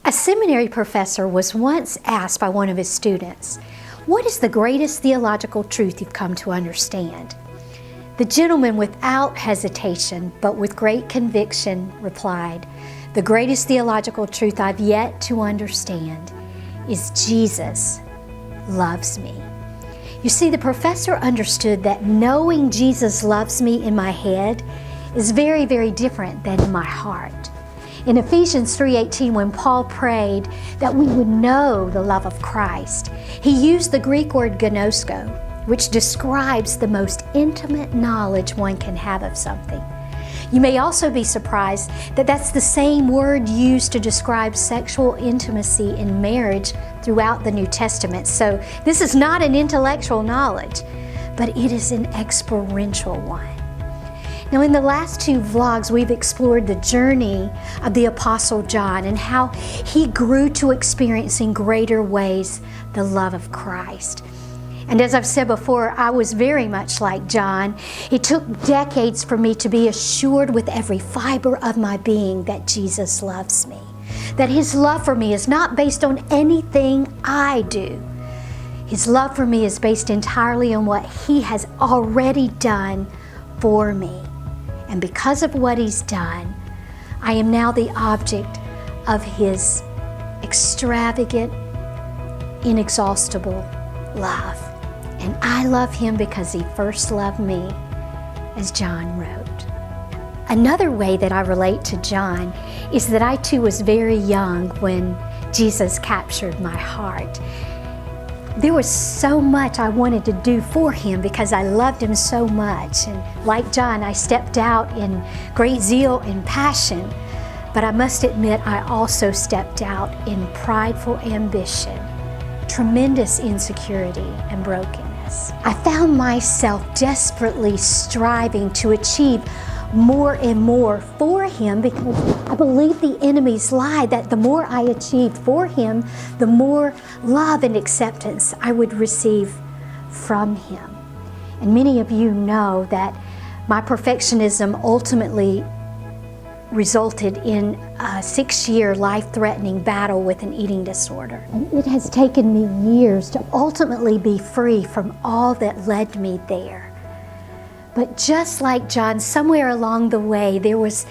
A seminary professor was once asked by one of his students, "What is the greatest theological truth you've come to understand?" The gentleman, without hesitation, but with great conviction, replied, "The greatest theological truth I've yet to understand is Jesus loves me." You see, the professor understood that knowing Jesus loves me in my head is very, very different than in my heart. In Ephesians 3:18, when Paul prayed that we would know the love of Christ, he used the Greek word gnosko, which describes the most intimate knowledge one can have of something. You may also be surprised that that's the same word used to describe sexual intimacy in marriage throughout the New Testament. So this is not an intellectual knowledge, but it is an experiential one. Now, in the last two vlogs, we've explored the journey of the Apostle John and how he grew to experience in greater ways the love of Christ. And as I've said before, I was very much like John. It took decades for me to be assured with every fiber of my being that Jesus loves me, that His love for me is not based on anything I do. His love for me is based entirely on what He has already done for me. And because of what He's done, I am now the object of His extravagant, inexhaustible love. And I love Him because He first loved me, as John wrote. Another way that I relate to John is that I too was very young when Jesus captured my heart. There was so much I wanted to do for Him because I loved Him so much. And like John, I stepped out in great zeal and passion. But I must admit, I also stepped out in prideful ambition, tremendous insecurity, and brokenness. I found myself desperately striving to achieve more and more for Him because I believed the enemy's lie that the more I achieved for Him, the more love and acceptance I would receive from Him. And many of you know that my perfectionism ultimately resulted in a 6-year life-threatening battle with an eating disorder. And it has taken me years to ultimately be free from all that led me there. But just like John, somewhere along the way, there was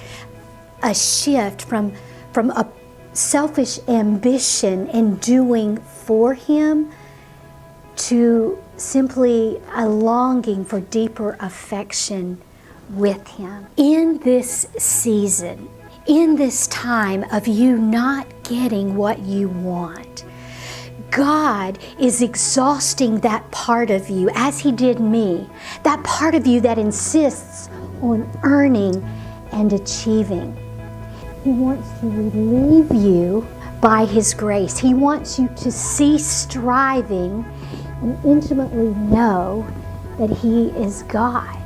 a shift from a selfish ambition and doing for Him to simply a longing for deeper affection with Him. In this season, in this time of you not getting what you want, God is exhausting that part of you, as He did me, that part of you that insists on earning and achieving. He wants to relieve you by His grace. He wants you to cease striving and intimately know that He is God.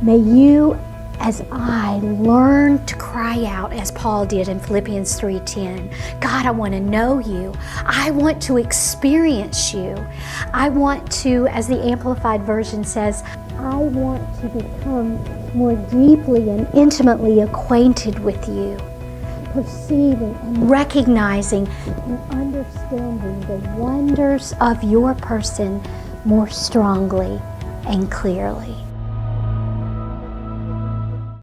May you, as I, learn to cry out as Paul did in Philippians 3:10. God, I want to know You. I want to experience You. I want to, as the Amplified Version says, I want to become more deeply and intimately acquainted with You, perceiving and recognizing and understanding the wonders of Your person more strongly and clearly.